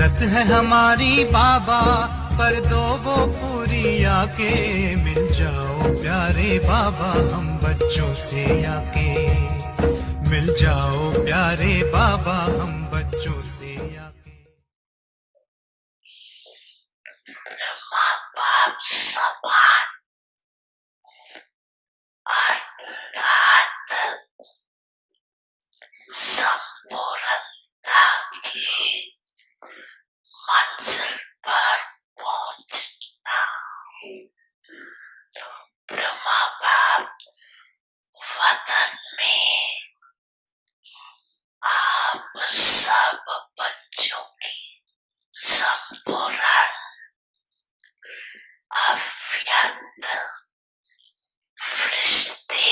जरूरत है हमारी बाबा, कर दो वो पूरी आके। मिल जाओ प्यारे बाबा हम बच्चों से आके, मिल जाओ प्यारे बाबा हम बच्चों से आके। माँ बाप समान अर्थात संपूर्णता की मंजिल पर पहुंचना। ब्रह्मा बाप वतन में आप सब बच्चों की संपूर्ण अव्यक्त फरिश्ते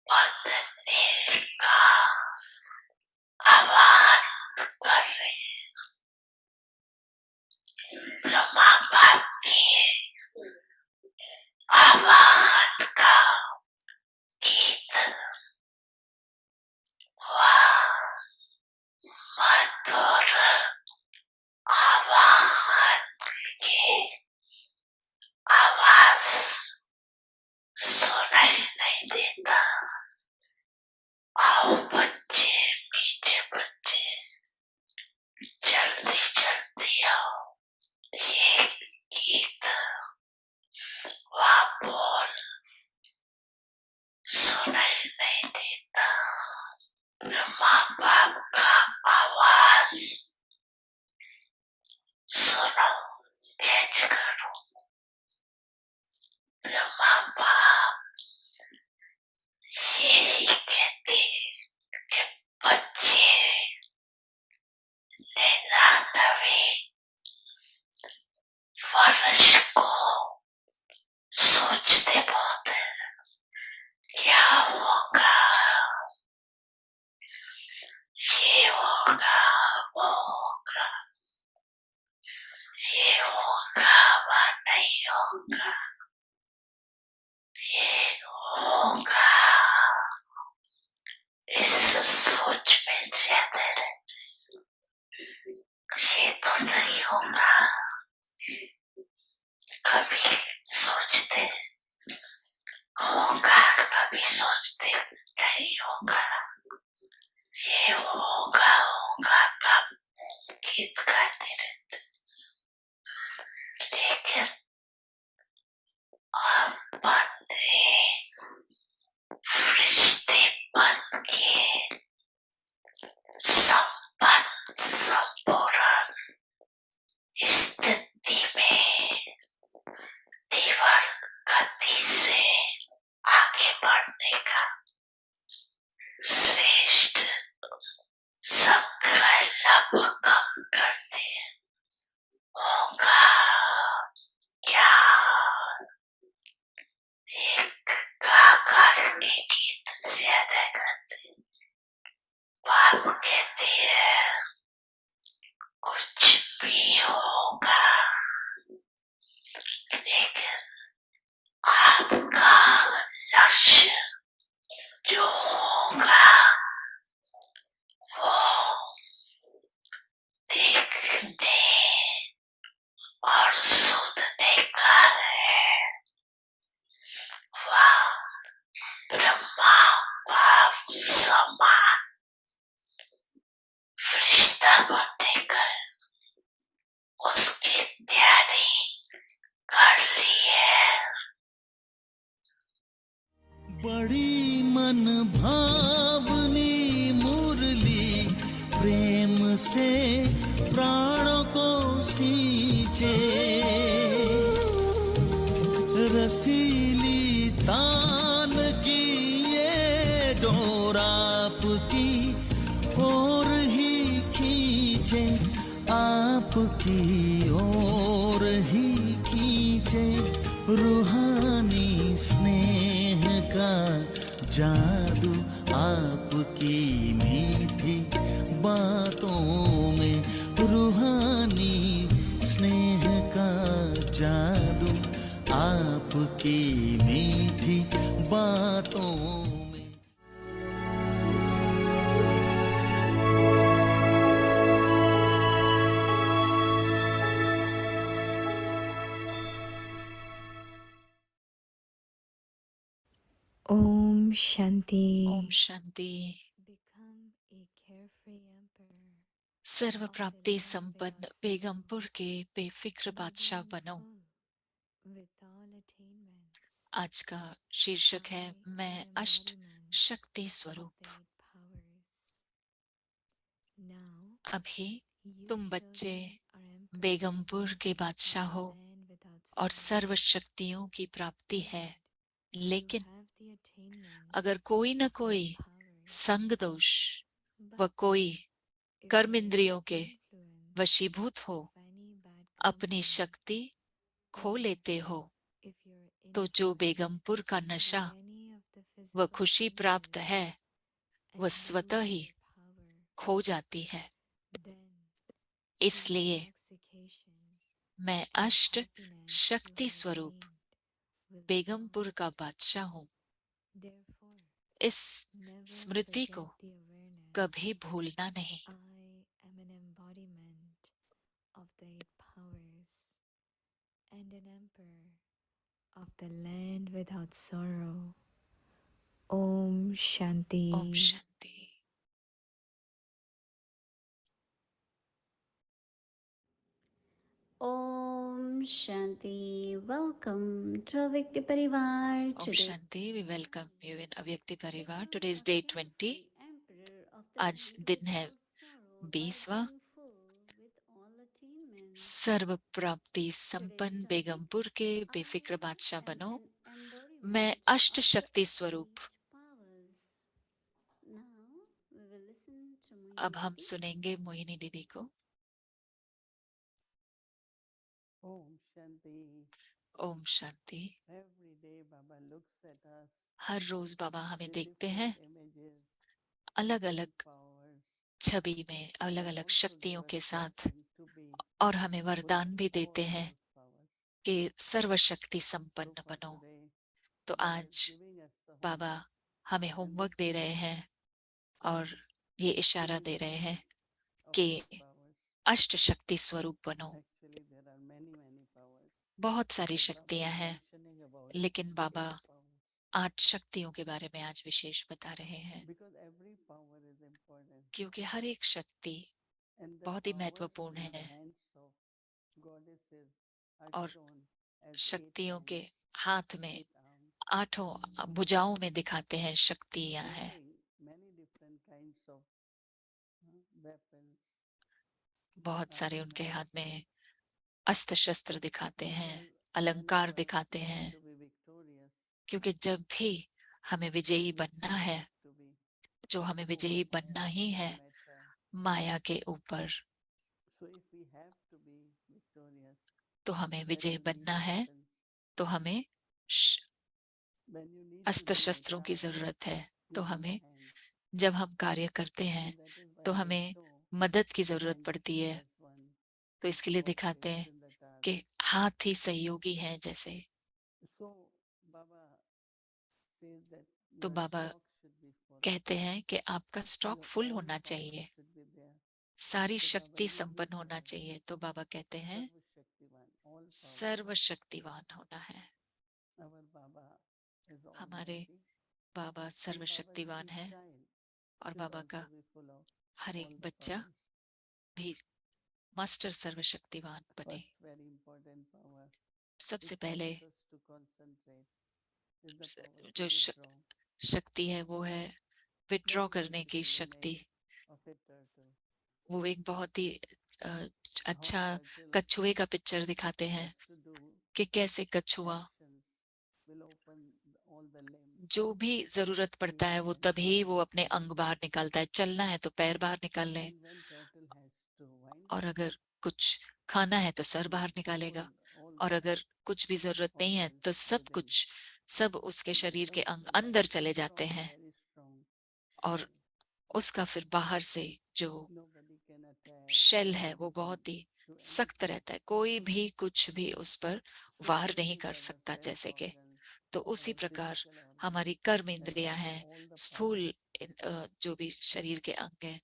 बनने का आह्वान कर रहे हैं। ब्रह्मा बाप के आह्वान का गीत व मधुर आह्वान के आवाज सुनाई नहीं देता। आओ बच्चे, मीठे बच्चे, जल्दी जल्दी आओ। ये गीत व बोल सुनाई नहीं देता। ब्रह्मा बाप का आवाज सुनो, कैच करो। ब्रह्मा बाप यही कहते कि बच्चे 99 वर्ष को सोचते बहुत है, क्या होगा, ये होगा, वो होगा, ये होगा, वह नहीं होगा, ये होगा। इस सोच में ज्यादा रहते, ये तो नहीं होगा। कभी सोचते होगा, कभी सोचते नहीं होगा। ये होगा होगा कब, गीत गाते रहते। लेकिन अपने फरिश्ते बन के संपन्न संपूर्ण स्थिति में तीव्र गति से आगे बढ़ने का श्रेष्ठ संकल्प कम करते हैं। होगा क्या, एक गागा के गीत ज्यादा गाते। बाप कहते हैं कुछ भी होगा, लेकिन आपका लक्ष्य जो होगा वो देखने और सुनने का है। वह ब्रह्मा बाप समान फरिश्ता बनने का उसकी तैयारी कर ली है। बड़ी मन भावनी मुरली प्रेम से प्राणों को सींचे, रसीली तान की ये डोर आपकी ओर ही खींचे, आपकी ओर ही खींचे। रूहानी स्नेह का जादू आपकी मीठी बातों में, रूहानी स्नेह का जादू आपकी मीठी बातों में। ओम शांति। ओम शांति। सर्व प्राप्ति संपन्न बेगमपुर के बेफिक्र बादशाह बनो। आज का शीर्षक है मैं अष्ट शक्ति स्वरूप। अभी तुम बच्चे बेगमपुर के बादशाह हो और सर्व शक्तियों की प्राप्ति है, लेकिन अगर कोई न कोई संग दोष व कोई कर्म इंद्रियों के वशीभूत हो अपनी शक्ति खो लेते हो, तो जो बेगमपुर का नशा व खुशी प्राप्त है वह स्वतः ही खो जाती है। इसलिए मैं अष्ट शक्ति स्वरूप बेगमपुर का बादशाह हूँ। इस स्मृति को कभी भूलना नहीं। Om Shanti. Om Shanti. Om Shanti. Welcome to Avyakti Parivar Om today. Shanti. We welcome you in Avyakti Parivar. Today is day 20। आज दिन है 20वां। सर्व प्राप्ति संपन्न बेगमपुर के बेफिक्र बादशाह बनो। मैं अष्ट शक्ति स्वरूप। अब हम सुनेंगे मोहिनी दीदी को। ओम शांति। ओम शांति। Every day Baba looks at us हर रोज बाबा हमें in देखते different हैं images, अलग different अलग powers, छवि में, अलग and अलग also शक्तियों give us के साथ, blessing to be और हमें वरदान भी full देते of हैं those powers. कि सर्वशक्ति So संपन्न for बनो। today, तो Baba is आज giving us the Baba homework, हमें and homework this they is रहे हैं और saying ये इशारा दे रहे हैं activate of कि eight powers. अष्ट शक्ति स्वरूप बनो। Actually, there are many powers. बहुत सारी But Baba शक्तियां is हैं, mentioning about लेकिन बाबा 8 powers. 8 शक्तियों के बारे में आज विशेष बता रहे हैं, Because every power is important. क्योंकि हर एक शक्ति And the बहुत ही powers महत्वपूर्ण in the है hands of goddesses are और shown as 8 शक्तियों के hands, हाथ में 8 arms, 8 भुजाओं में दिखाते हैं शक्तियां हैं। holding many different kinds of weapons, बहुत सारे उनके armaments. हाथ में अस्त्र शस्त्र दिखाते हैं, Because अलंकार whenever दिखाते we हैं, want to be victorious, क्योंकि जब भी हमें विजयी we बनना है, have to be जो हमें over विजयी बनना Maya, ही over है matter. माया के ऊपर, So if we have to be victorious, तो हमें that विजयी means बनना what है, happens? तो हमें When you need to अस्त्र do a शस्त्रों की task जरूरत है। तो using the हमें hands, जब हम कार्य करते हैं and that is why तो they हमें show मदद की जरूरत hands पड़ती है। as one तो who इसके लिए दिखाते cooperates हैं in the task. कि हाथ ही सहयोगी हैं जैसे। So Baba says that तो your Baba stock should be full, कहते हैं कि आपका स्टॉक your फुल all होना powers चाहिए, should be there. सारी So Baba शक्ति gives this संपन्न होना word, चाहिए। तो बाबा कहते हैं Sarva Shaktivan, all powers. सर्वशक्तिवान होना है। Our Baba is हमारे Almighty, बाबा and Baba सर्वशक्तिवान every है child और should बाबा का also be full of her all एक the बच्चा powers. भी मास्टर सर्वशक्तिवान बने। First very important power सबसे which पहले helps us to concentrate is the power जो to withdraw. शक्ति है वो है विड्रॉ Very करने की beautiful शक्ति। image of a turtle. वो एक बहुत ही अ, How अच्छा turtle कछुए का पिक्चर दिखाते हैं has to do कि कैसे कछुआ actions will open all the limbs, जो भी जरूरत पड़ता है feet वो and तभी वो paws. अपने अंग बाहर निकालता है। चलना है तो पैर बाहर निकाल ले, And when turtle has to wind और up, अगर कुछ खाना है तो सर he बाहर निकालेगा, pull all और the अगर कुछ भी जरूरत नहीं है organs तो सब within. कुछ सब उसके शरीर के Because अंग the अंदर turtle चले has जाते got a हैं, very strong और shell. उसका फिर बाहर से जो Nobody can attack, शेल है वो nobody can बहुत ही do सख्त anything. रहता है, कोई भी कुछ भी उस पर So वार नहीं similarly, कर our सकता sense जैसे कि। organs, तो उसी our प्रकार physical organs हमारी कर्म have इंद्रियां got हैं, all the स्थूल powers, जो भी शरीर के अंग हैं,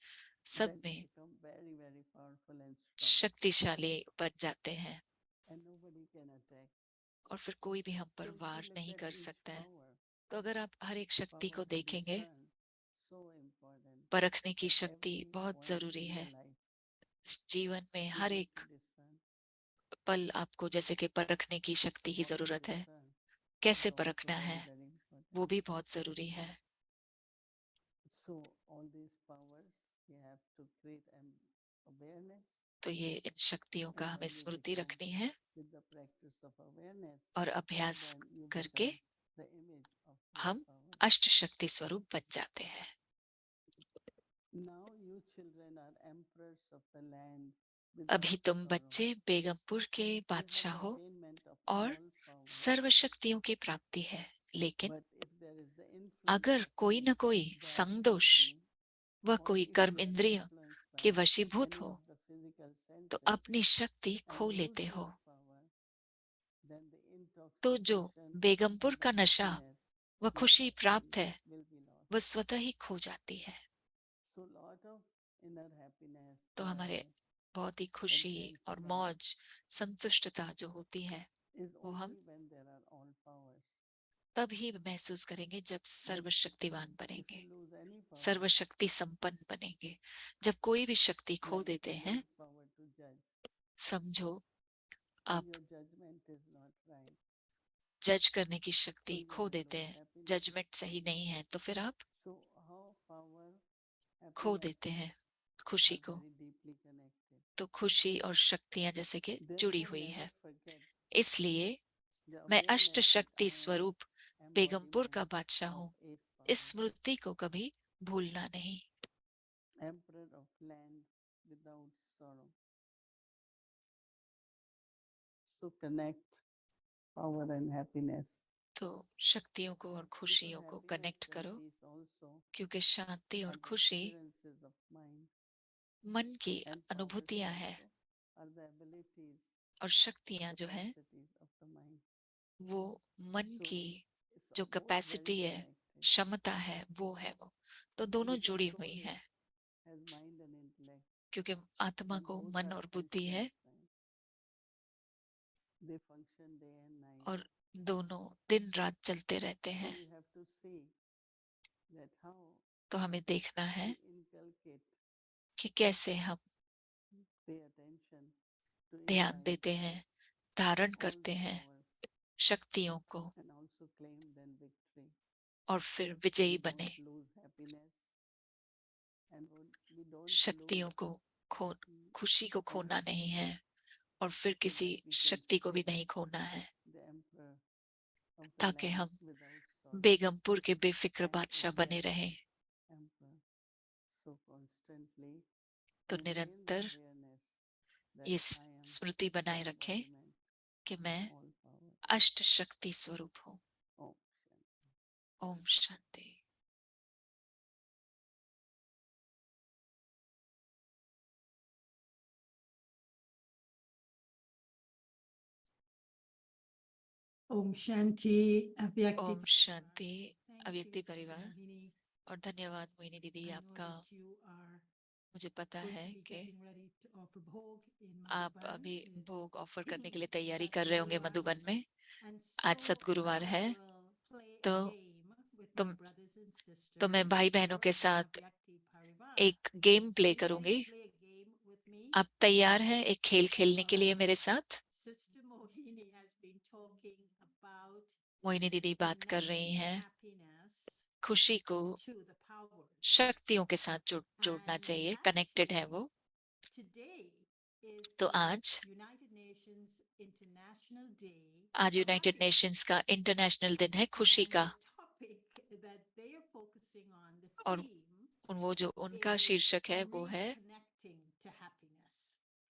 सब then में become very powerful and strong. शक्तिशाली बन जाते हैं, And nobody can attack. और फिर कोई भी हम So पर if we वार look नहीं at कर each सकता है। power, तो अगर आप हर एक शक्ति को power to देखेंगे, discern, so important परखने की at शक्ति every बहुत point जरूरी in है। your life. जीवन में हर Able एक to discern. पल आपको जैसे कि परखने की शक्ति की How to जरूरत है। discern कैसे is also परखना very, है very वो important. भी बहुत जरूरी है। So all these powers, we have to create an awareness, तो ये इन शक्तियों का and हमें when you स्मृति become रखनी है with the practice of awareness, और अभ्यास then you करके become the image of those हम powers. अष्ट शक्ति स्वरूप बन जाते हैं। Now you children are emperors of the land अभी without तुम sorrow. बच्चे बेगमपुर के You have बादशाह हो attainment of और all powers. सर्व शक्तियों की प्राप्ति है, लेकिन But if there is the influence अगर of कोई न any कोई bad संगदोष company, व or कोई if कर्म you are इंद्रिय influenced by के वशीभूत any हो of the physical तो senses अपनी शक्ति and खो lose लेते हो। your power, then the तो जो intoxication बेगमपुर and the का नशा happiness व you खुशी have प्राप्त है attained will be lost. वह स्वतः ही खो जाती है। So lot of inner happiness, तो हमारे joy, बहुत ही खुशी और contentment मौज संतुष्टता जो होती है is वो हम only when there are all powers. तब ही महसूस करेंगे जब And सर्वशक्तिवान if बनेंगे, you lose any power, सर्वशक्ति संपन्न बनेंगे। जब कोई भी शक्ति खो like देते you हैं, lose power to judge, समझो and आप your judgment is not right. जज करने की So शक्ति you खो will देते lose हैं, happiness. जजमेंट सही नहीं है, तो फिर आप So how power, खो happiness देते हैं खुशी are को। very deeply connected. तो खुशी और शक्तियां जैसे कि जुड़ी Therefore, हुई never है। forget इसलिए the मैं अष्ट awareness that शक्ति I am स्वरूप बेगमपुर का embodiment बादशाह of हूँ। eight इस powers, स्मृति को कभी भूलना नहीं। emperor of land without sorrow. So connect power and happiness. तो शक्तियों को और Because खुशियों को happiness कनेक्ट and करो, peace also क्योंकि शांति are और the खुशी experiences of mind, मन की and powers अनुभूतियां हैं also are the abilities, और शक्तियां जो हैं capacities of the mind. वो मन So की it's जो both very कैपेसिटी है, connected. क्षमता है, वो है वो। तो दोनों Because जुड़ी soul हुई हैं, has mind and intellect, क्योंकि आत्मा and को both मन are और बुद्धि functional. है They function day and night. और दोनों दिन रात चलते रहते So हैं। we have to see that how तो हमें देखना है we inculcate, कि कैसे हम pay attention to ध्यान imbibe देते हैं, धारण all करते the हैं powers, शक्तियों को and also claim then victory. और फिर विजयी We बने। don't lose happiness, and we don't शक्तियों lose को खो खुशी को खोना नहीं है और फिर so किसी that we can शक्ति को भी stay नहीं खोना है, the emperor of the ताकि land हम without sorrow बेगमपुर के बेफिक्र and बादशाह बने eternal रहें। emperor. So constantly तो maintain the निरंतर awareness that ये I am स्मृति the बनाए रखें embodiment कि of मैं all power. अष्ट शक्ति स्वरूप हूँ। Om Shanti. Om Shanti. Om Shanti, Avyakti Om Shanti Parivar. अव्यक्ति Thank you, Sister परिवार। Mohini. और धन्यवाद मोहिनी दीदी I know आपका। that you are मुझे पता going है to be कि getting ready to offer bhog in आप Madhuban. अभी It's भोग ऑफर करने के लिए तैयारी Sat कर रहे होंगे Guruvar. मधुबन में। And आज so सतगुरुवार I है, will play तो a game with my brothers and तो मैं sisters भाई बहनों here के in साथ Avyakti Parivar. एक game So play are you ready करूंगी। to play a game with me? आप तैयार हैं एक खेल खेलने के लिए Alright. मेरे साथ? Sister Mohini has been talking about Mohini दीदी बात कर रही connecting हैं happiness खुशी को to the powers. शक्तियों के साथ जोड़ना And चाहिए, कनेक्टेड है actually, वो। today is तो the आज United Nations International Day आज of यूनाइटेड Happiness. नेशंस का इंटरनेशनल दिन है खुशी And का। the topic that they are focusing on, the और theme, वो जो उनका is शीर्षक है वो है reconnecting to happiness.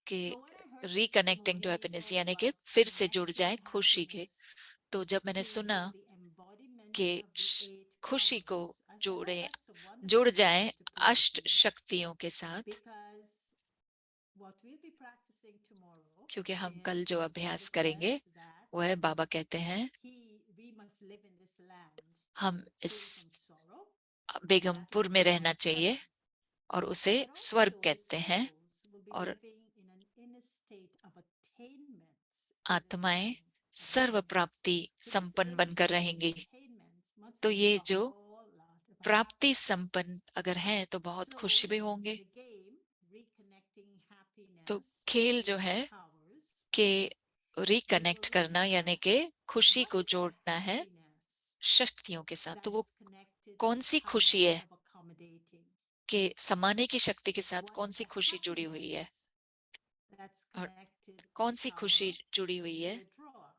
कि So when I heard Sister reconnecting to Mohini happiness, talk यानी कि about फिर से जुड़ connecting जाए खुशी के। happiness तो जब मैंने to सुना the embodiment कि of the 8 खुशी को powers, I said, oh, जोड़े that's a जुड़ wonderful जाए topic to play अष्ट with me. शक्तियों के साथ, Because what we'll be practicing tomorrow क्योंकि हम is कल जो Baba अभ्यास says करेंगे that वो है, बाबा कहते हैं we must live in this land हम इस free from sorrow, and that Begampur will में be our रहना चाहिए heaven. और उसे But स्वर्ग also the कहते हैं। souls will be और living in an inner state of attainments in this आत्माएं land of सर्व happiness. प्राप्ति So this संपन्न inner बनकर state of रहेंगी। attainments तो ये a जो whole lot about प्राप्ति संपन्न अगर हैं तो बहुत खुश भी So, होंगे। the game, reconnecting तो happiness खेल जो with है powers, कि you रिकनेक्ट will करना, यानी reflect कि खुशी what को is the जोड़ना है happiness शक्तियों के साथ। तो that वो is connected to कौन the सी खुशी power है of accommodating. कि समाने की शक्ति के साथ What कौन is सी the खुशी जुड़ी हुई है, happiness that's और connected to कौन the सी खुशी power जुड़ी हुई to है withdraw.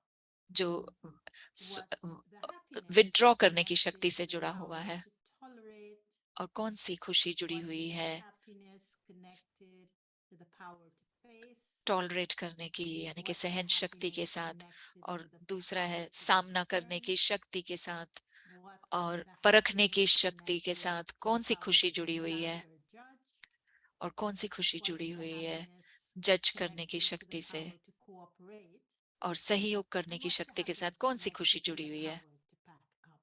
जो What's the happiness विड्रॉ करने की connected शक्ति से to the जुड़ा हुआ power है, to tolerate. और कौन सी खुशी जुड़ी What's हुई the है happiness connected to the power to face. Tolerate करने की, यानी कि What's the सहन शक्ति के happiness साथ, connected और to the दूसरा है power to सामना करने discern. की शक्ति के साथ, What's और the परखने की happiness शक्ति के connected साथ to the कौन सी power खुशी to जुड़ी हुई है, decide or judge. और कौन सी खुशी What's जुड़ी the हुई है happiness जज करने की connected to the शक्ति से, power to cooperate. और सहयोग करने And की what's the शक्ति के साथ happiness कौन सी खुशी connected to जुड़ी the हुई है, power to pack up.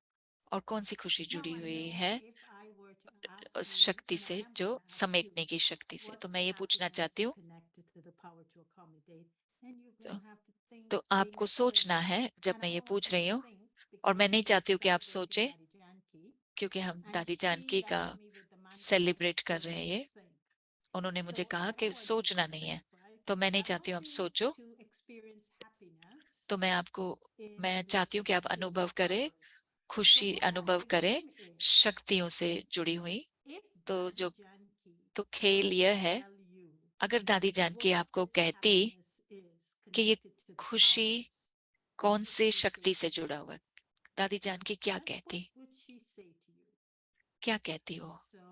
और कौन सी खुशी Now जुड़ी I हुई know है if I were to ask उस you, शक्ति and I से am जो going to ask you, समेटने की शक्ति से। what's तो the मैं ये पूछना happiness चाहती हूँ, connected to the power to accommodate, then you're तो, going to have to तो think आपको सोचना है जब and मैं I ये don't want पूछ you रही to हूँ, think और मैं because नहीं we are चाहती हूँ कि आप celebrating सोचें, Daddy Janki क्योंकि हम and दादी she जानकी का left me with the mantra that celebrate कर don't रहे हैं ये, think. उन्होंने मुझे So कहा I कि don't want you to सोचना नहीं है, think, right? तो मैं नहीं I चाहती want हूँ आप you सोचो। to experience happiness तो in मैं चाहती हूँ कि आप reconnecting अनुभव with करें, powers. So खुशी what अनुभव that करें game is, शक्तियों से जुड़ी हुई। if तो Daddy जो Janki तो were खेल to यह है, tell you अगर दादी जानकी what आपको this कहती happiness is कि ये connected to the खुशी powers, कौन what would से she शक्ति say से to you? जुड़ा हुआ है, दादी जानकी क्या Right? कहती, What would she say to you? क्या कहती वो? So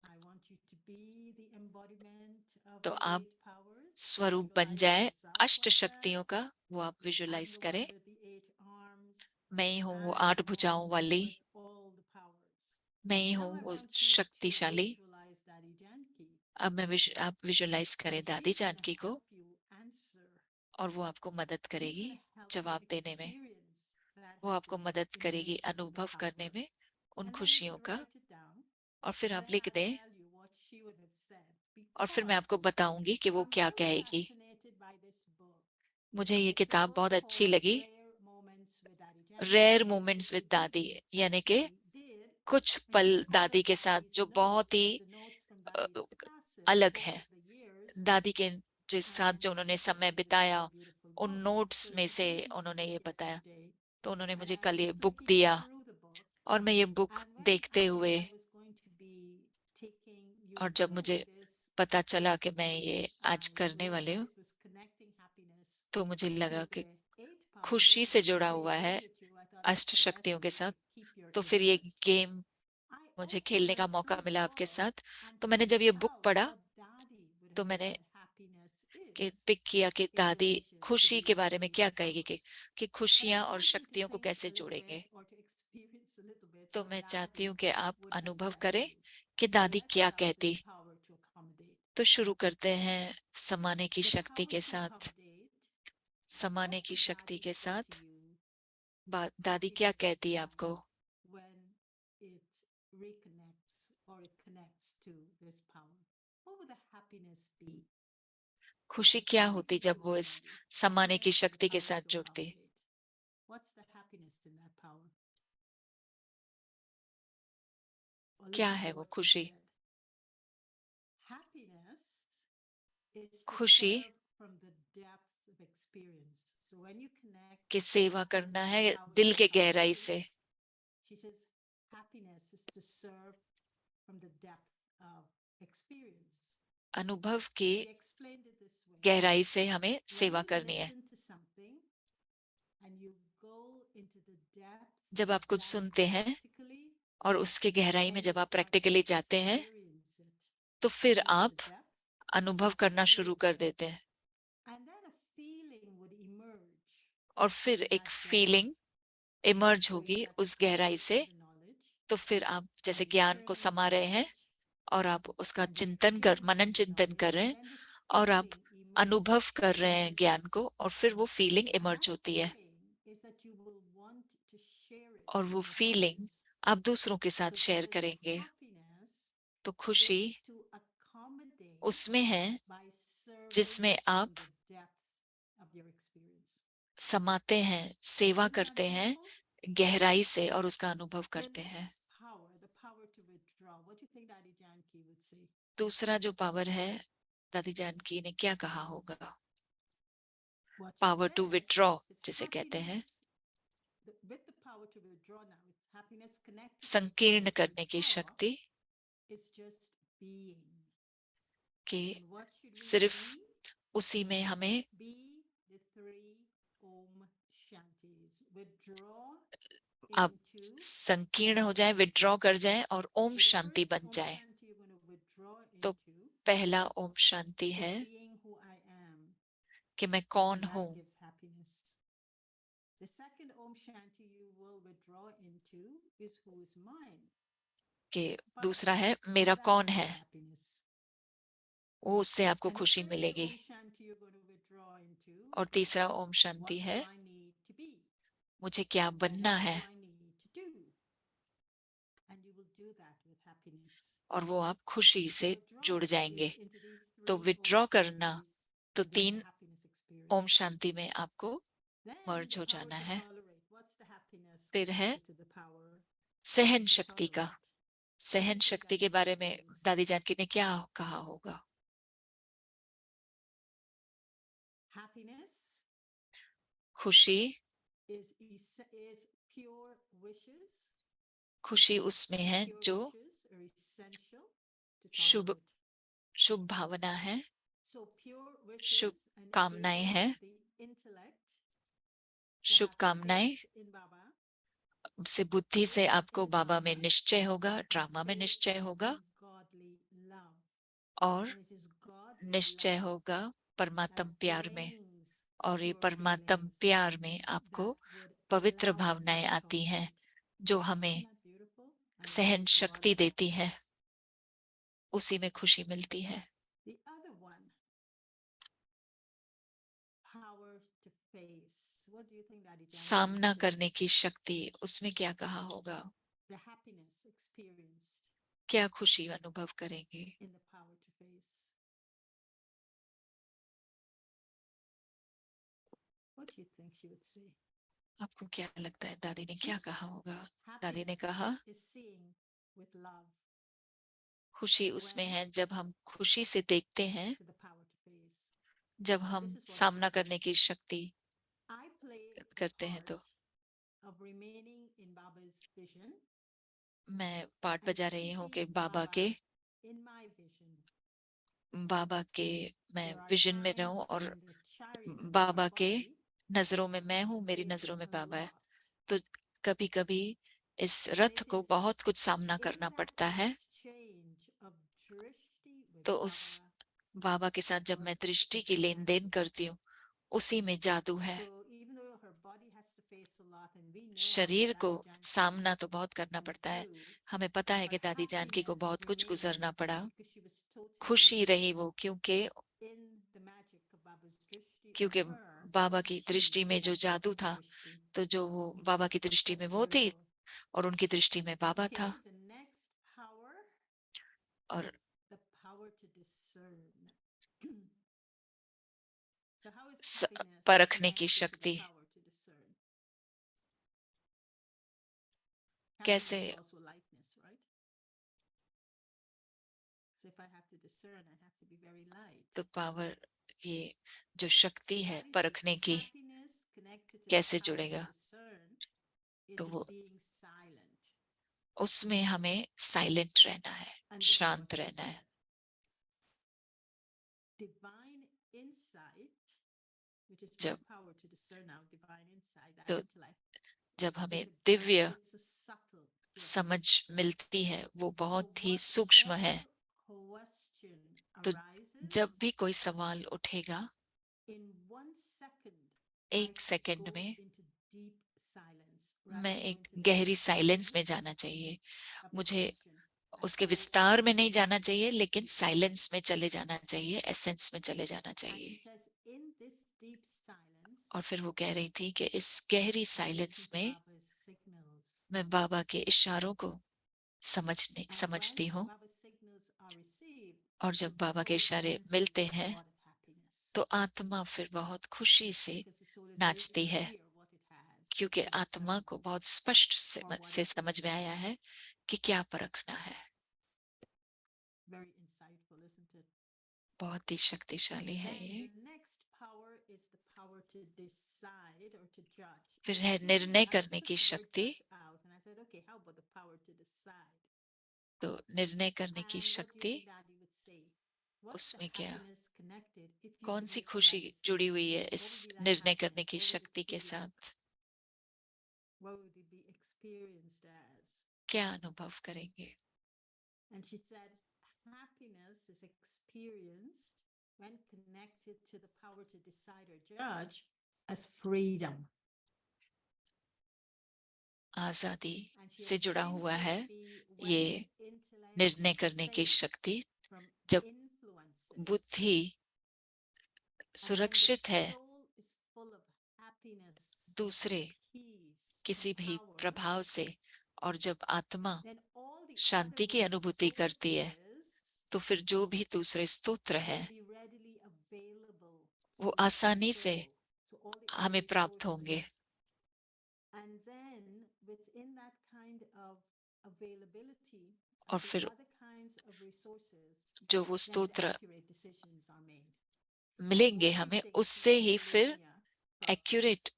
I want you to be the embodiment of तो the आप 8 powers. स्वरूप बन Visualize जाए yourself अष्ट like शक्तियों that. का, वो आप विजुलाइज And you करें। are the 8 arms मैं ही हूँ वो and 8 भुजाओं along वाली, with all the powers. मैं ही Now हूँ I वो want you to शक्तिशाली। visualize Daddy Janki. अब आप विजुलाइज करें दादी She's going जानकी to को, help you answer. और वो आपको मदद She's करेगी going to help you जवाब देने में, experience that वो आपको happiness मदद in करेगी relation to the अनुभव करने power. में उन And then you खुशियों can का, write it down. और फिर And आप then लिख I'll दें, tell you what she would have said. और फिर मैं आपको Because बताऊंगी कि वो I'm क्या very कहेगी। fascinated by this book. मुझे ये It's a किताब book बहुत अच्छी called लगी, Rare Moments with Daddy Janki. Rare moments with Dadi, यानी कि She did, कुछ and पल she दादी के added साथ these जो बहुत notes, he the notes from a, Daddy's classes अलग है, over the years. दादी के जिस साथ And जो उन्होंने she said समय it was a बिताया, very beautiful उन book. नोट्स So में she से gave me the उन्होंने book ये बताया। yesterday, तो उन्होंने and मुझे I कल was ये बुक flicking दिया, through the book. और मैं ये बुक And when it देखते happened हुए, that I was going to be taking you और जब through मुझे this पता चला कि मैं ये आज exercise, करने वाली हूँ, it was connecting happiness तो मुझे to लगा कि the 8 powers. खुशी And से I जुड़ा could play हुआ a है game with you. I thought अष्ट that's the best शक्तियों के way साथ, to keep your तो फिर ये interest. गेम I मुझे also खेलने का went मौका through the मिला आपके book साथ। and तो मैंने जब picked ये बुक out पढ़ा, what Daddy would तो have मैंने said happiness कि is पिक किया कि in दादी relation to खुशी the के बारे में 9 क्या major कहेगी, powers. कि And खुशियां I और want you to शक्तियों को think कैसे a little जोड़ेंगे। bit or to experience a little bit तो what मैं चाहती Daddy हूँ कि आप would have अनुभव said to करें you. कि So दादी let's क्या start with कहती। the power to accommodate. तो शुरू करते हैं समाने की The शक्ति power के to साथ। accommodate, समाने what की would शक्ति Daddy के say to साथ you दादी if क्या this is कहती है done आपको, when it reconnects or it connects to this power? What would the happiness be? खुशी क्या What होती would जब you वो tell इस Daddy? समाने की Connect to the शक्ति के power साथ to जुड़ती। accommodate. What's the happiness in that power? Well, क्या listen है to वो what she खुशी? said. Happiness is to खुशी serve from the depth of experience. So when you connect की सेवा करना है the power दिल to के गहराई accommodate, से। she says happiness is to serve from the depth of experience. अनुभव की She explained it this way. गहराई से हमें When सेवा you करनी है। listen to something and you go into the depth जब of आप कुछ that सुनते हैं practically, और उसके गहराई then में you जब आप start to प्रैक्टिकली जाते हैं, experience it. तो You फिर go into आप the depth, you अनुभव start to करना शुरू कर experience it. देते हैं, And then a feeling would emerge और फिर from एक that feeling depth. Emerge So होगी it's like उस गहराई से। the knowledge, तो फिर आप जैसे you're ज्ञान को learning समा the रहे हैं knowledge, और आप उसका and you're चिंतन मनन experiencing the चिंतन कर knowledge, रहे and हैं, then this और आप feeling अनुभव emerges कर रहे from हैं the ज्ञान को, depth. और फिर वो फीलिंग And इमर्ज that होती है, feeling is that you will want to share it और वो with फीलिंग others. आप दूसरों के साथ So she शेयर says करेंगे। happiness तो खुशी is to accommodate उसमें है by serving जिसमें आप from the depth of your experience. समाते हैं, सेवा Isn't that करते हैं beautiful? गहराई से और उसका अनुभव The करते हैं। next power, the power to withdraw. What do you think Daddy Janki would say? दूसरा जो पावर है, दादी जानकी ने क्या कहा होगा? What she power to said withdraw is जिसे कहते हैं, happiness. With the power to withdraw now, it's happiness connected to the संकीर्ण power to करने की withdraw. शक्ति It's just being. के And what should we सिर्फ be? उसी में हमें Be the three Om Shantis. Withdraw आप into संकीर्ण Om हो जाए, विड्रॉ कर Shanti. जाए और ओम So the शांति first बन Om जाए। Shanti you're going to withdraw तो into पहला ओम शांति is है being who I am. कि मैं कौन And that हूँ। gives happiness. The second Om Shanti you will withdraw into is who is mine. कि But दूसरा है now मेरा that कौन gives है, happiness. वो उससे आपको And the खुशी third मिलेगी। Om Shanti you're going to withdraw into और is तीसरा ओम what शांति do है, I need to be? मुझे क्या Or बनना what है, do I need to do? And you will do that with happiness. और वो आप खुशी So से जुड़ withdrawing जाएंगे। is into these तो three Om विड्रॉ करना, Shantis तो to give 3 happiness Om experience. शांति में आपको Then मर्ज the हो power जाना to है। tolerate. What's the happiness फिर है connected to the power सहन to शक्ति का। tolerate? सहन What do you think शक्ति Daddy के बारे Janki में will say? दादी जानकी ने क्या कहा होगा? Happiness खुशी, is pure wishes. खुशी उसमें है Pure जो wishes are essential to Shubh tolerate. शुभ भावना है, So pure शुभ wishes कामनाएं enable हैं। the intellect to Shubh have कामनाएं faith in Baba. से बुद्धि से Faith आपको in बाबा में Baba, निश्चय होगा, and ड्रामा में faith निश्चय होगा, in godly love. और And it is godly निश्चय love होगा that परमात्म प्यार में। brings और ये pure परमात्म feelings प्यार में आपको that would पवित्र allow us भावनाएं to आती हैं, tolerate. जो हमें Isn't that beautiful? And सहन that is शक्ति godly. देती है, उसी में खुशी मिलती है। The other one, power to face. What do you think Daddy Janki सामना would say? करने की शक्ति, उसमें क्या कहा होगा? The happiness experienced क्या खुशी अनुभव करेंगे? in the power to face. What do you think she would say? आपको क्या लगता है दादी ने She क्या said कहा होगा? दादी ने happiness कहा is seeing with love खुशी उसमें when है जब हम खुशी से देखते हैं, to the power to face. जब This हम is what she सामना said. करने की शक्ति I played the करते हैं। तो part of remaining in Baba's vision मैं पार्ट and बजा रही हूँ कि keeping बाबा Baba के in my vision. मैं There are विजन में times रहूं, और when the chariot of Baba my के body नजरों में मैं हूँ, मेरी faces नजरों में a बाबा है। lot. तो कभी कभी इस And रथ it को is बहुत कुछ सामना in करना that पड़ता है। exchange of drishti with तो उस Baba, बाबा के साथ जब मैं what दृष्टि is की the लेन देन magic. करती हूँ, उसी में जादू है। So even though her body has to face a lot, and we know शरीर that को Daddy Janki सामना तो बहुत करना went पड़ता है। through, हमें पता है but कि दादी जानकी को happiness बहुत कुछ remained गुजरना पड़ा, because she was totally खुशी रही वो, क्योंकि in the magic of Baba's drishti क्योंकि on her, बाबा and की she दृष्टि में was जो जादू Baba's था, drishti. तो जो वो बाबा की दृष्टि में That's वो थी beautiful. और उनकी दृष्टि में बाबा था। Okay, the next power, और the power to discern. So how is स- happiness परखने की connected to the शक्ति power to discern? कैसे? Happiness is also lightness, right? So if I have to discern, I have to be very light. तो power, ये जो शक्ति So है Daddy परखने says की, happiness connected to the कैसे power to जुड़ेगा? discern is तो in वो being silent. उसमें हमें साइलेंट रहना है, And this is what शांत she रहना है। said. Divine insight, which is my जब power to discern now, divine insight, that तो intellect, जब is हमें a Divya gift, it's a subtle gift. समझ मिलती है, वो So बहुत ही सूक्ष्म है। whatever question तो arises, जब भी कोई सवाल उठेगा, in 1 second, एक I सेकंड go में into deep silence rather मैं than एक going to the गहरी साइलेंस extent में जाना चाहिए। of the मुझे question. I उसके go विस्तार में नहीं into जाना चाहिए, the लेकिन deep silence. साइलेंस में चले जाना चाहिए, एसेंस में चले जाना And she चाहिए। says, in this deep silence, और फिर वो कह रही थी कि इस गहरी I साइलेंस receive में Baba's signals. मैं बाबा के इशारों को समझती And हूँ, when Baba's signals are received, और जब the बाबा के soul इशारे dances मिलते with a हैं lot of happiness. तो आत्मा फिर बहुत खुशी से Because the soul is very नाचती है, clear what it has. क्योंकि आत्मा को बहुत स्पष्ट से समझ में आया है कि क्या परखना है। Very insightful, isn't it? बहुत ही शक्तिशाली है Then ये। the next power is the power to decide or to judge. फिर And है I निर्णय took करने the की word शक्ति। judge out and I said, okay, how about the power to decide? तो निर्णय करने की And what do you शक्ति, think Daddy would say? What's the उसमें क्या, happiness connected if you कौन could सी make the खुशी right जुड़ी decision? हुई है What इस would be that निर्णय करने happiness? की What would शक्ति it के feel साथ? like? What would it be experienced as? क्या अनुभव करेंगे? And she said, happiness is experienced when connected to the power to decide or judge as freedom. आजादी And she से जुड़ा explains हुआ this है to be when ये the intellect निर्णय is करने की safe शक्ति, from जब influences. बुद्धि And when the सुरक्षित है soul is full of happiness, दूसरे peace, किसी and भी power, प्रभाव से, और जब आत्मा then all the शांति की other अनुभूति करती है, resources तो फिर जो भी दूसरे स्तोत्र will हैं be readily available वो to the आसानी से soul. So all the other हमें प्राप्त होंगे। resources. And then within that kind of availability और of the फिर other kinds of resources, जो वो then the स्तोत्र accurate decisions are made. मिलेंगे What do you हमें, think, उससे Sister ही फिर Melania, process? एक्यूरेट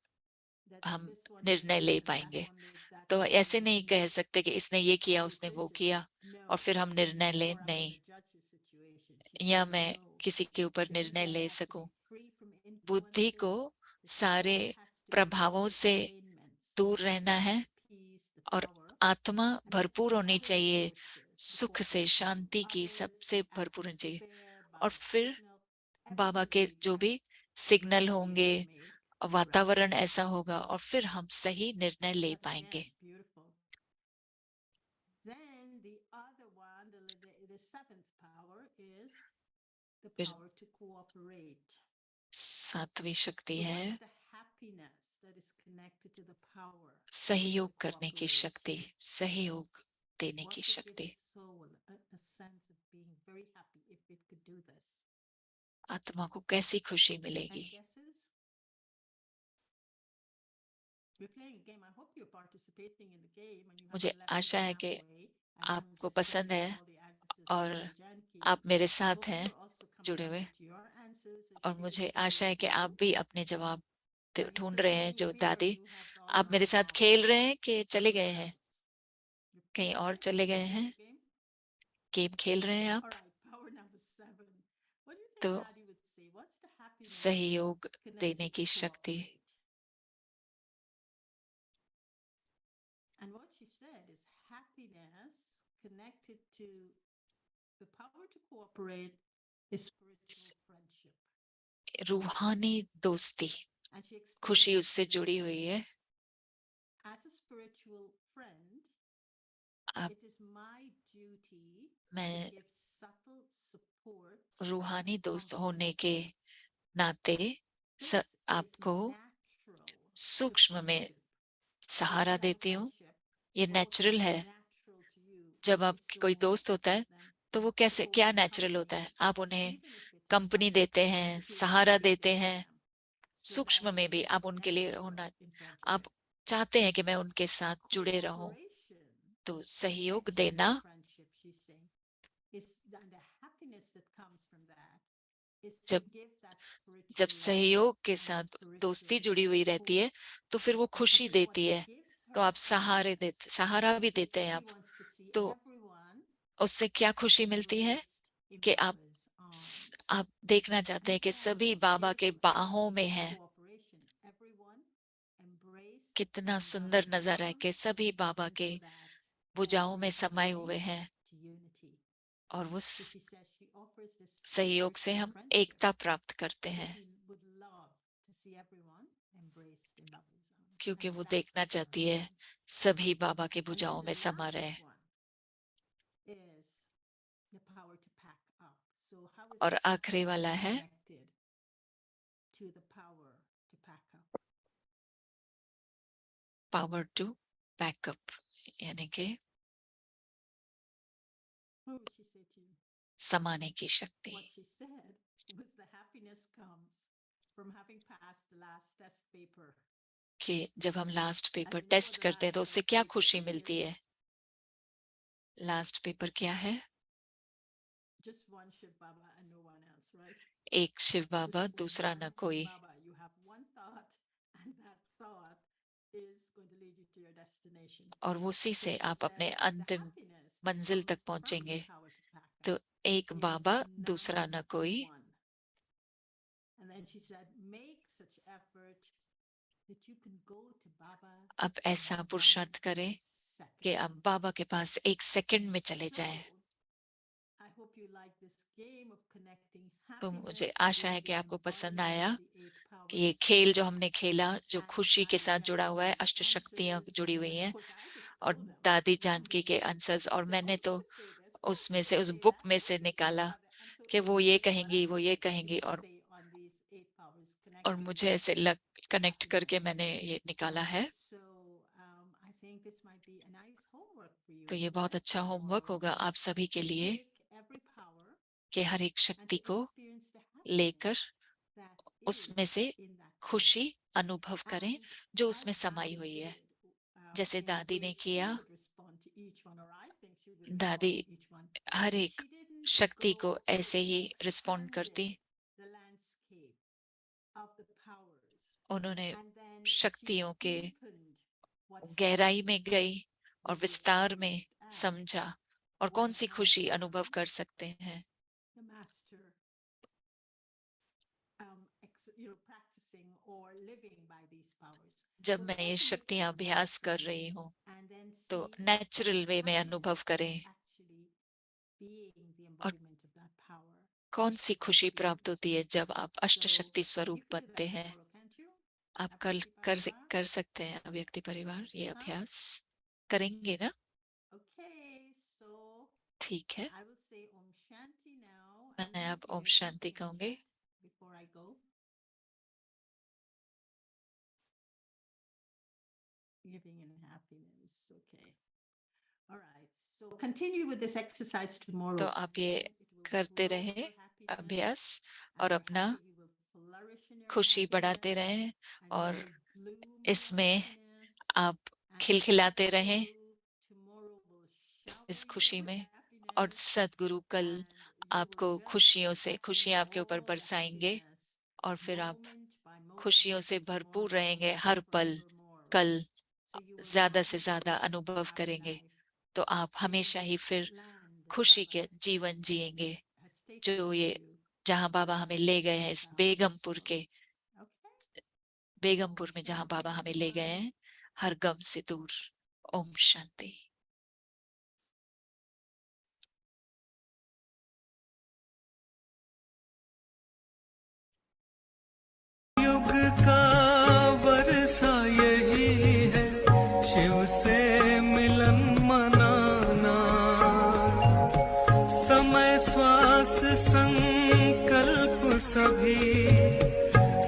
That हम this one निर्णय did ले this and that पाएंगे। one did that तो and this ऐसे one नहीं didn't. कह सकते कि इसने ये किया The उसने वो decision. किया No. और फिर हम निर्णय ले, Or I'm नहीं। going to judge your situation. She's या saying मैं no. किसी के ऊपर The निर्णय ले intellect has to सकूं। be free from बुद्धि को influences. The सारे soul has to be प्रभावों full of से attainments, दूर रहना है, peace, the और power, आत्मा and then भरपूर the होनी other चाहिए, resources, the सुख से, cooperation of शांति की, others, सबसे the भरपूर होनी चाहिए। atmosphere, और Baba's फिर signal, बाबा everything के will be जो there भी so that सिग्नल decisions होंगे, are made correctly. वातावरण ऐसा होगा, और फिर हम सही निर्णय ले That's पाएंगे। again beautiful. Then the other one, the seventh power is the फिर power to cooperate. सातवीं शक्ति So है what's the happiness that is connected to the power सहयोग to करने की cooperate? शक्ति, सहयोग देने What की would give शक्ति। a soul a sense of being very happy if it could do this? आत्मा को कैसी खुशी मिलेगी? Any guesses? We're playing a game. I hope you're participating in the game and you मुझे haven't left Asha it है कि halfway. And I'm आपको just पसंद getting है all the answers और from Janki. आप मेरे I साथ hope हैं you're also coming जुड़े up हुए, with your answers as और she मुझे explains आशा है कि to आप you. भी अपने जवाब Are you ढूंढ still रहे हैं। playing जो with me or दादी, you have all आप मेरे logged साथ off खेल रहे हैं कि चले गए somewhere हैं? else? You're कहीं और playing? चले गए Playing हैं? the game? गेम खेल रहे हैं All आप? right, power number 7. What do you तो think Daddy would say? What's the happiness सहयोग देने connected की to शक्ति। cooperate? And what she said is happiness connected to the power to cooperate is spiritual friendship. रूहानी दोस्ती, And she explains खुशी it उससे this जुड़ी way. हुई है। As a spiritual friend, आप, it is my duty to मैं give subtle support रूहानी and दोस्त होने confidence. के नाते This is आपको natural सूक्ष्म में friendship. Sahara If you have a देती हूँ। friendship, ये what would नेचुरल be है। natural to you जब is आपकी to कोई want दोस्त होता है them तो वो to कैसे, hold क्या you नेचुरल होता tightly, है, आप उन्हें even if it's company subtle, देते हैं, if you want Sahara to give देते it to हैं। them, so सूक्ष्म that में भी this आप is उनके लिए essential होना, in friendship. आप चाहते हैं कि मैं उनके साथ जुड़े रहूं। Cooperation, तो सहयोग connection देना, to friendship, she's saying, is and the happiness that comes from that is to जब give that जब spiritual love सहयोग के and साथ spiritual दोस्ती जुड़ी हुई रहती है support. तो फिर वो खुशी Because what देती है, gives तो her आप सहारे happiness देते, सहारा भी is देते हैं she आप। wants to see तो everyone उससे क्या खुशी मिलती है embraced in कि आप Baba's arms. आप देखना चाहते हैं And कि again, सभी this बाबा के beautiful बाहों picture में of हैं। cooperation. Everyone embraced कितना in सुंदर Baba's नजारा है कि arms, सभी बाबा and के so that all भुजाओं में will समाये attain हुए हैं, to unity. और उस So she says she offers this सहयोग से spiritual हम friendship एकता प्राप्त करते because हैं, she would love to see everyone embraced in Baba's arms. क्योंकि And वो that's देखना what her चाहती है wants. सभी बाबा के And then भुजाओं the में समा रहे। last one is the power to pack up. So how is और आखिरी वाला happiness है connected to the power to pack up? Power to backup, यानी कि What would she say to you? समाने की शक्ति। What she said was the happiness comes from having passed the last test paper. कि जब हम last paper test करते हैं तो उससे क्या खुशी मिलती है। लास्ट पेपर क्या है? Just one Shiv Baba and no one else, right? एक शिव बाबा, Just दूसरा one न Shiv कोई। Baba. You have one thought, and that thought is going to lead you to your destination. और उसी So से she आप अपने said, the अंतिम happiness that मंजिल comes तक from पहुंचेंगे। the power to pack तो एक is बाबा, दूसरा now न कोई। one. And then she said, make such effort that you can go to Baba अब in ऐसा पुरुषार्थ 1 करें कि second. आप बाबा के पास 1 सेकंड में चले So, जाएं। I hope you like this game of connecting तो मुझे happiness आशा है with कि the आपको पसंद embodiment आया of the 8 कि ये powers. खेल जो हमने खेला, जो And खुशी के I साथ जुड़ा read हुआ है, all the अष्ट शक्तियां answers, जुड़ी and हुई then of हैं, course I just और pull them दादी from जानकी the के book. आंसर्स। और I said, मैंने oh, तो she could say this. Oh, उसमें she से, could उस say बुक that. में Oh, से she could say निकाला that. And so कि it वो was ये just what कहेंगी, I वो ये thought कहेंगी, she could और say on these 8 powers connected मुझे with ऐसे कनेक्ट करके happiness. मैंने ये निकाला है। So I think this might be a nice homework for you तो ये बहुत guys अच्छा for होमवर्क tomorrow. होगा आप सभी के लिए Take every power कि हर एक and शक्ति to को experience the लेकर happiness that उसमें is से in that power. खुशी अनुभव करें And जो as उसमें समाई Daddy हुई है। did, जैसे in दादी ने ways she किया, would respond to each one, or I think she would दादी respond to each one. हर एक She didn't शक्ति go, को she ऐसे ही रिस्पॉन्ड expanded करती। the landscape of the powers, उन्होंने and then she शक्तियों के deepened what गहराई में happiness गई और was विस्तार में experienced as समझा और कौन सी when खुशी I अनुभव am कर सकते हैं। the master, practicing or living by these powers. जब So मैं try ये to make शक्तियां it अभ्यास कर natural रही हूँ and then तो see नेचुरल वे में अनुभव happiness करें actually being the और embodiment of that power. कौन सी खुशी that you प्राप्त होती है जब आप अष्ट So शक्ति स्वरूप you can do बनते that हैं। tomorrow, can't you? आप कल Avyakti Parivar? कर सकते हैं अव्यक्ति परिवार, ये Huh? अभ्यास करेंगे ना? Okay, so ठीक है, I will say Om Shanti now. And मैं let अब me Om say Shanti something in कहूंगी। chat before I go. Giving and happiness. Okay. All right. So continue with this exercise tomorrow. तो आप ये It will करते grow रहें your happiness, अभ्यास and और your अपना you will flourish in your खुशी बढ़ाते happiness, रहें and you और will bloom in इसमें happiness, आप and खिलखिलाते रहें Sadhguru tomorrow will shower इस you खुशी with में। और happiness, सदगुरु कल and you आपको will just खुशियों से get खुशियां आपके ऊपर more बरसाएंगे happiness, और फिर आप moment by moment, खुशियों से and भरपूर tomorrow रहेंगे and हर पल। forevermore. कल So you will ज्यादा have से a ज्यादा blessed, अनुभव happy करेंगे life तो आप हमेशा in ही फिर that land that खुशी Baba के जीवन जिएंगे has taken जो for ये you. जहां बाबा हमें ले गए हैं, इस बेगमपुर के Okay. बेगमपुर में जहां बाबा हमें ले गए हैं, हर गम से दूर। ओम शांति। युग का वर्षा यही है, शिव से मिलन मनाना। समय श्वास संकल्प सभी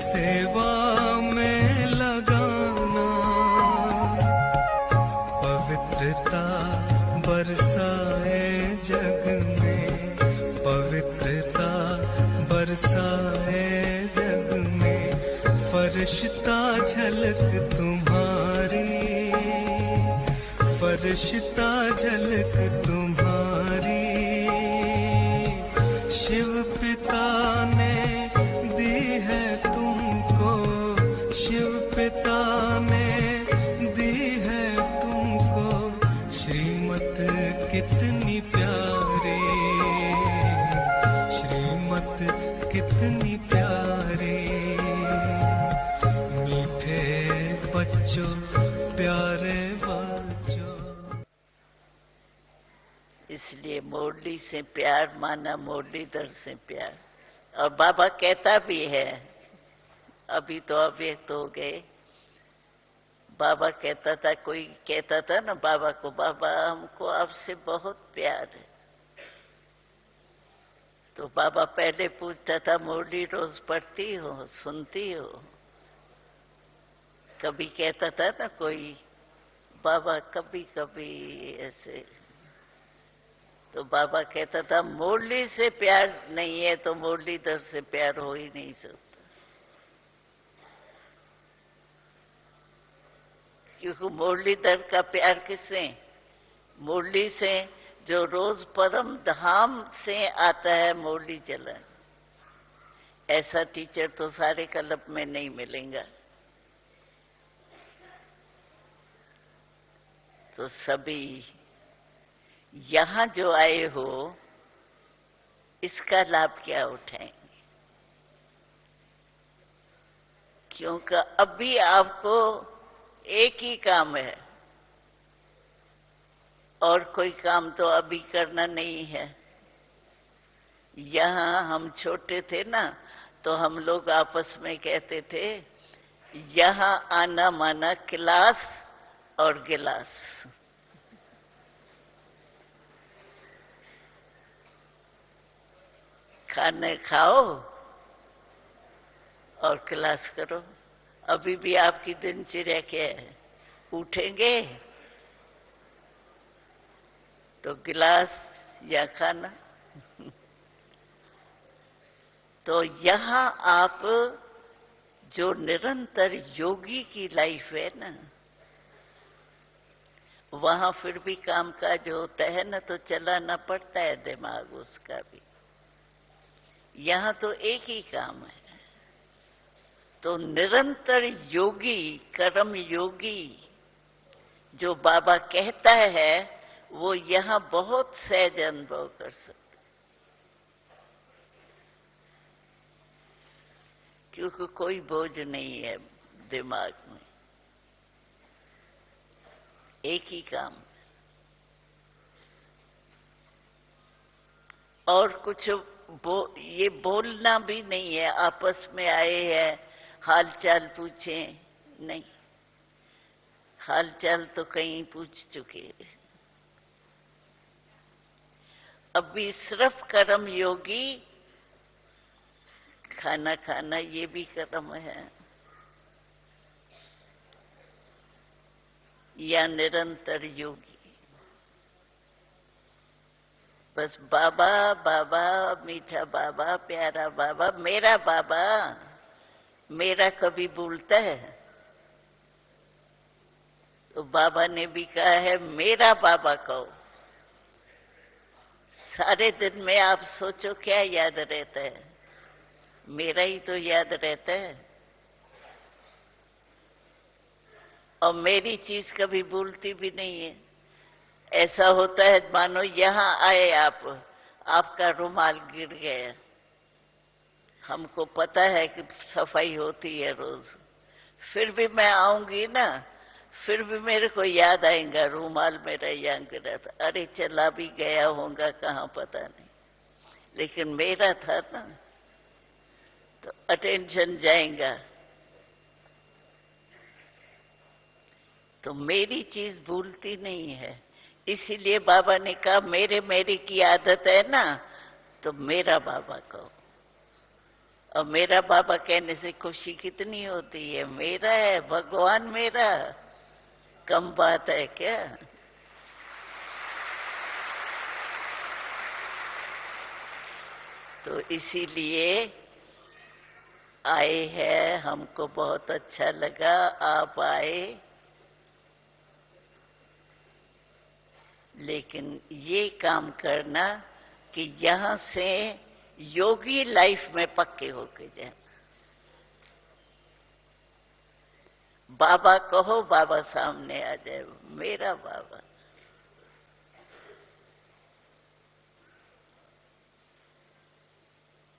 सेवा में लगाना। पवित्रता बरसाए जग में, पवित्रता बरसाए जग में। फरिश्ता झलक तुम्हारी, फरिश्ता झलक तुम्हारी। शिव पिता ने दी है तुमको, शिव पिता ने दी है तुमको श्रीमत कितनी प्यारी, श्रीमत कितनी प्यारी। मीठे बच्चों, प्यारे बच्चों। इसलिए मुरली से प्यार माना मुरलीधर से प्यार। और बाबा कहता भी है, अभी तो अव्यक्त हो गए, बाबा कहता था, कोई कहता था ना बाबा को, बाबा हमको आपसे बहुत प्यार है। तो बाबा पहले पूछता था, मुरली रोज पढ़ती हो, सुनती हो? कभी कहता था ना कोई, बाबा कभी कभी ऐसे। तो बाबा कहता था, मुरली से प्यार नहीं है तो मुरलीधर से प्यार हो ही नहीं सकता। क्योंकि मुरलीधर का प्यार किससे? मुरली से, जो रोज परम धाम से आता है मुरली चलन। ऐसा टीचर तो सारे क्लब में नहीं मिलेगा। तो सभी यहां जो आए हो, इसका लाभ क्या उठाएंगे? क्योंकि अभी आपको एक ही काम है, और कोई काम तो अभी करना नहीं है। यहां हम छोटे थे ना, तो हम लोग आपस में कहते थे, यहां आना माना क्लास और गिलास। खाने खाओ और क्लास करो। अभी भी आपकी दिनचर्या क्या है? उठेंगे तो गिलास या खाना। तो यहां आप जो निरंतर योगी की लाइफ है ना, वहां फिर भी काम काज होता है ना, तो चलाना पड़ता है दिमाग उसका भी। यहां तो एक ही काम है। तो निरंतर योगी, कर्म योगी जो बाबा कहता है, वो यहां बहुत सहज अनुभव कर सकते, क्योंकि कोई बोझ नहीं है दिमाग में, एक ही काम। और कुछ ये बोलना भी नहीं है, आपस में आए हैं हाल चाल पूछें, नहीं। हाल चाल तो कहीं पूछ चुके। अभी सिर्फ कर्म योगी, खाना खाना ये भी कर्म है, या निरंतर योगी। बस बाबा बाबा, मीठा बाबा, प्यारा बाबा, मेरा बाबा। मेरा कभी भूलता है? तो बाबा ने भी कहा है, मेरा बाबा कहो। सारे दिन में आप सोचो क्या याद रहता है? मेरा ही तो याद रहता है। और मेरी चीज कभी भूलती भी नहीं है। ऐसा होता है मानो यहां आए आप, आपका रुमाल गिर गया। हमको पता है कि सफाई होती है रोज, फिर भी मैं आऊंगी ना, फिर भी मेरे को याद आएगा रुमाल मेरा यहाँ गिरा था। अरे चला भी गया होगा कहाँ पता नहीं, लेकिन मेरा था ना, तो अटेंशन जाएगा। तो मेरी चीज भूलती नहीं है। इसीलिए बाबा ने कहा, मेरे मेरी की आदत है ना, तो मेरा बाबा कहो। और मेरा बाबा कहने से खुशी कितनी होती है। मेरा है भगवान, मेरा कम बात है क्या? तो इसीलिए आए हैं, हमको बहुत अच्छा लगा आप आए। लेकिन ये काम करना कि यहां से योगी लाइफ में पक्के होके जाए। बाबा कहो, बाबा सामने आ जाए, मेरा बाबा।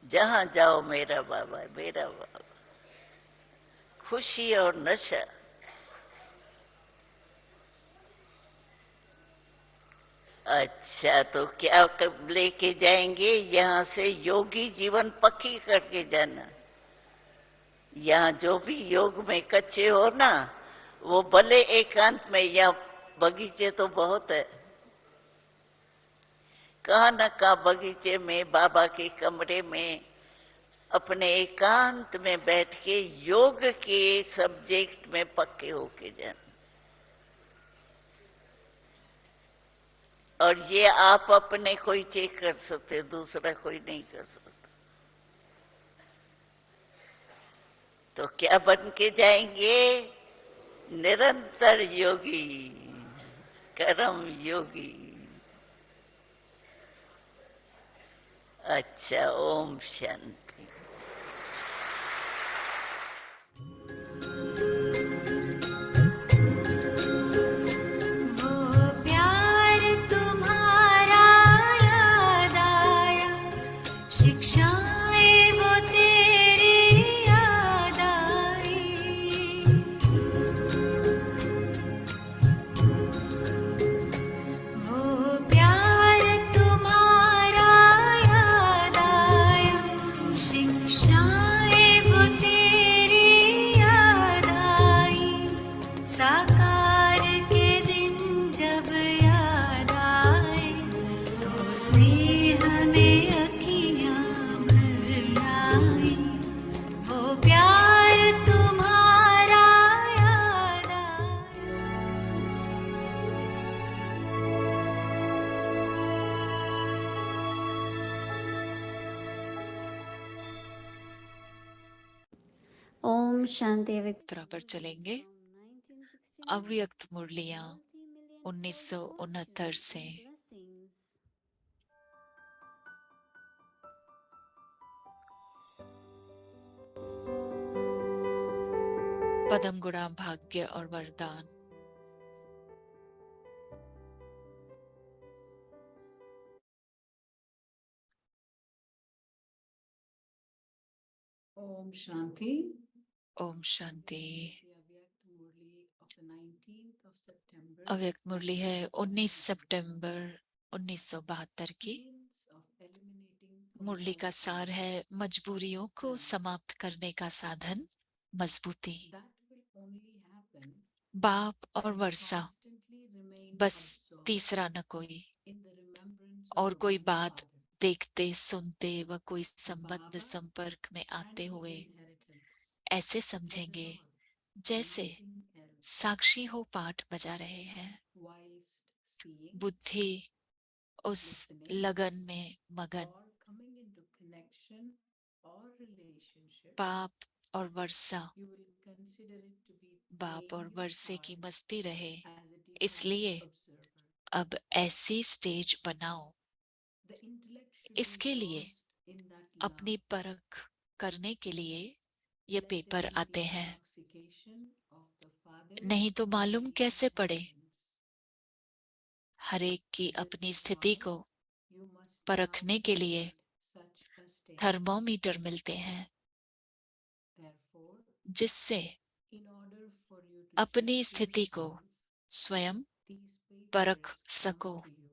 जहां जाओ मेरा बाबा, मेरा बाबा। खुशी और नशा। अच्छा, तो क्या कब लेके जाएंगे? यहां से योगी जीवन पक्की करके जाना। यहां जो भी योग में कच्चे हो ना, वो भले एकांत में, या बगीचे तो बहुत है, कहा न कहा बगीचे में, बाबा के कमरे में, अपने एकांत में बैठ के योग के सब्जेक्ट में पक्के होके जाना। और ये आप अपने कोई चेक कर सकते, दूसरा कोई नहीं कर सकता। तो क्या बन के जाएंगे? निरंतर योगी, कर्म योगी। अच्छा, ओम शांति। वो प्यार तुम्हारा याद आया, शिक्षाएं वो तेरी याद आई। वो प्यार तुम्हारा याद आया, शिक्षाएं वो तेरी याद आई। साकार के दिन जब याद आए, तो स्नेह में अखियां भर आई। वो प्यार तुम्हारा याद आया। ओम शांति। यात्रा पर चलेंगे। अव्यक्त मुरलियां 1969 से। पदम गुणा भाग्य और वरदान। Om Shanti. Om Shanti. The अव्यक्त Avyakt Murli of the 19th of September मुरली है 19 सितंबर 1972 की। means of eliminating मुरली का सार है मजबूरियों को समाप्त करने का साधन मजबूती। that will only happen बाप और वर्षा, constantly remain बस absorbed तीसरा न कोई। in the remembrance और of the कोई One बात Father देखते सुनते व कोई संबंध Baba संपर्क में and आते his हुए inheritance ऐसे like a समझेंगे dog जैसे nothing else साक्षी हो पाठ बजा रहे हैं। whilst seeing, बुद्धि उस listening लगन में मगन। or coming into connection or relationship, बाप और वर्षा, you will consider it to be बाप और playing your वर्षे की part मस्ती रहे, as a इसलिए devout observer. अब ऐसी स्टेज बनाओ। The intellect should be इसके लिए lost in that अपनी love. परख करने के लिए ये Let पेपर there be आते हैं। intoxication of the father's नहीं तो मालूम कैसे पड़े। inheritance. हर एक की This अपनी is स्थिति why को you must परखने के लिए cultivate such a state. Thermometer मिलते हैं, Therefore, जिससे in order for you to अपनी check स्थिति को yourself, स्वयं these papers परख come सको। to you.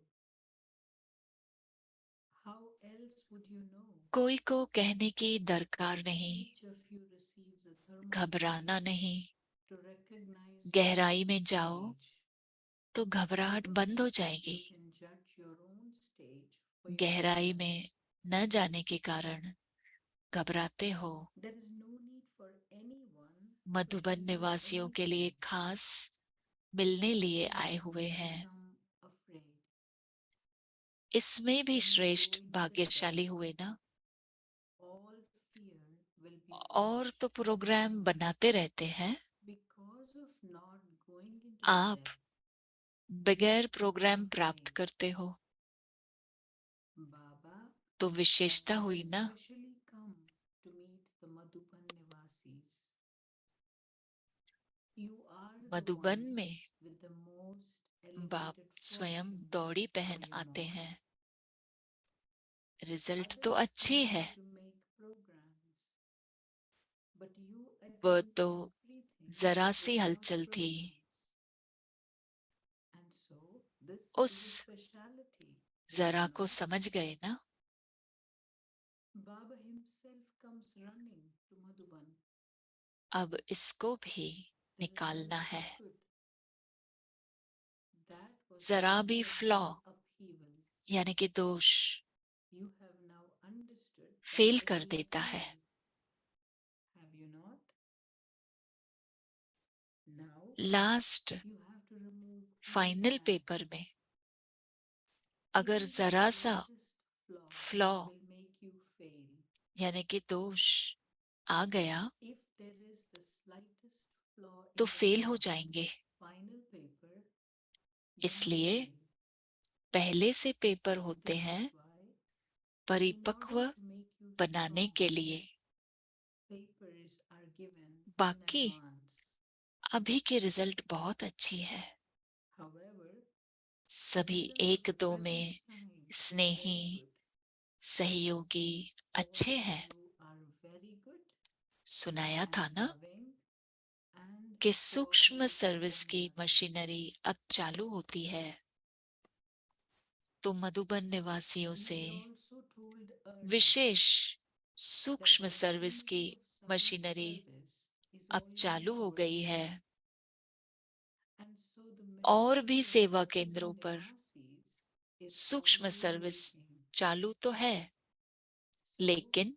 How else would you know? कोई को कहने की दरकार नहीं, Each of you receives a thermometer घबराना नहीं। to recognize your गहराई own में जाओ stage. तो घबराहट बंद हो जाएगी। You can judge your own stage for गहराई yourself. में न जाने के कारण घबराते हो। There is no need for anyone to Madhuban tell you निवासियों के लिए anything खास मिलने लिए so आए that हुए you हैं। become afraid. इसमें भी When you श्रेष्ठ go into the भाग्यशाली dark, हुए ना। all fear will be और तो finished. प्रोग्राम बनाते रहते हैं। Because of not going into the आप depth, बगैर प्रोग्राम प्राप्त करते हो, Baba तो has विशेषता हुई ना। especially come to meet the Madhuban Nivasis. You are the Madhuban one में with the most बाप elevated स्वयं fortune दौड़ी for पहन your आते knowledge. हैं। रिजल्ट तो Others अच्छी come है, to make programs, but you वो attend तो everything जरा सी without हलचल थी। programs. And so this उस is a speciality that जरा you को know. समझ गए ना। Baba himself comes running to Madhuban. अब इसको भी There is निकालना no है। crooked. That was जरा the भी cause फ्लॉ of upheaval. यानी कि दोष You have now understood fail that कर is देता है। evil. Have you not? Now last you have to remove all final that. Paper में अगर Even the जरा सा slightest flaw will make you fail. यानी कि दोष आ गया, If there is the slightest flaw तो फेल हो जाएंगे। final paper then इसलिए will fail. पहले से पेपर होते That हैं is why परिपक्व in order to make you बनाने strong, के लिए। papers are given बाकी in advance. अभी की रिजल्ट बहुत अच्छी है। However, सभी result at एक the दो present में time is Snehi, very good. सहयोगी All अच्छे of हैं। you are very good सुनाया था and ना loving and कि सूक्ष्म cooperative सर्विस one की another. मशीनरी अब चालू होती है। तो मधुबन निवासियों He से also told us विशेष that सूक्ष्म the सर्विस की future of civil machinery service is अब already चालू हो गई working. है। And so the और machinery भी of सेवा Madhuban केंद्रों पर Nivasis is सूक्ष्म already सर्विस working. चालू तो है, So लेकिन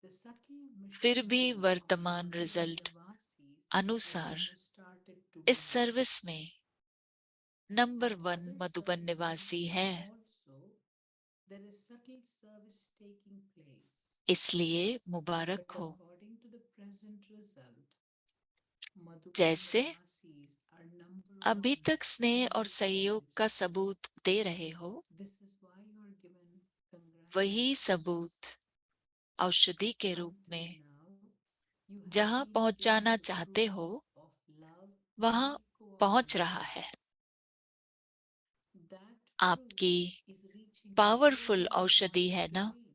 the subtle फिर भी machinery of वर्तमान Madhuban रिजल्ट Nivasis अनुसार has now started to इस work. सर्विस में number And 1 other Madhuban services निवासी है। also there is subtle service taking place. इसलिए मुबारक But हो। according to the present result, Madhuban जैसे Nivasis are number अभी one तक स्नेह in और the सहयोग का service. सबूत दे रहे हो, This is why you are given वही congratulations. सबूत औषधि के रूप Until में now, you have जहां been पहुंचाना given the चाहते proof हो of love वहां and पहुंच रहा cooperation. है। That आपकी proof is reaching powerful wherever you औषधि want है it to ना। reach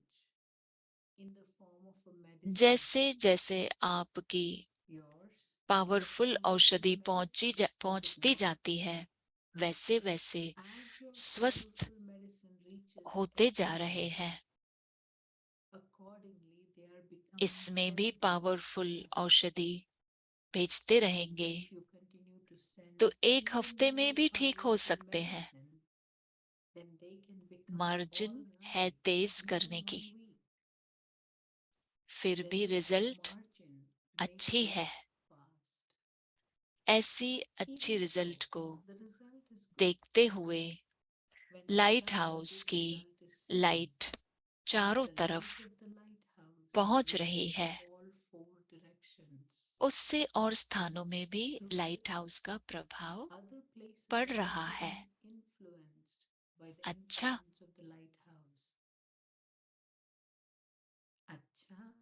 in the form of a medicine. जैसे जैसे आपकी Yours पावरफुल is a औषधि powerful medicine for पहुंचती goodness. जाती है, वैसे वैसे As your स्वस्थ powerful medicine reaches होते जा everyone, रहे हैं। accordingly they are becoming इसमें भी healthy. पावरफुल औषधि भेजते रहेंगे If you continue to send तो एक even हफ्ते में more भी ठीक हो powerful सकते हैं। medicine, then they can become margin all है right तेज within करने 1 की, week. फिर Then भी that रिजल्ट margin अच्छी makes है। it fast. ऐसी अच्छी Even रिजल्ट so, को the result is good. देखते हुए When you light have a house good की result is seen, लाइट चारों the तरफ light of the lighthouse पहुंच will रही hit है। all 4 directions. उससे और स्थानों में भी So लाइट हाउस का प्रभाव other places पड़ are रहा also है। being influenced by the अच्छा, influence of the lighthouse. Acha,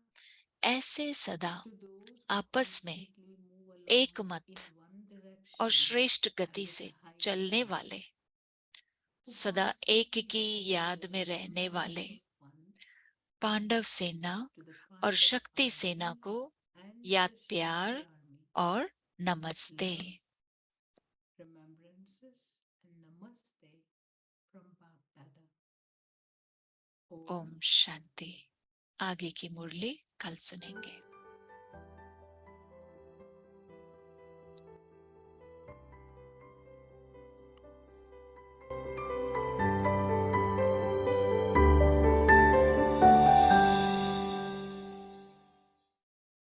ऐसे सदा to those who आपस में constantly move along एक मत in one और direction श्रेष्ठ and गति with से a high चलने speed, वाले, who सदा एक constantly की support याद the में रहने Pandavas वाले of one, पांडव सेना to the और Pandav शक्ति सेना army को and to याद the प्यार Shakti army. और नमस्ते। Love, remembrances and namaste from Bap Dada. Om Shanti. आगे की मुरली कल सुनेंगे।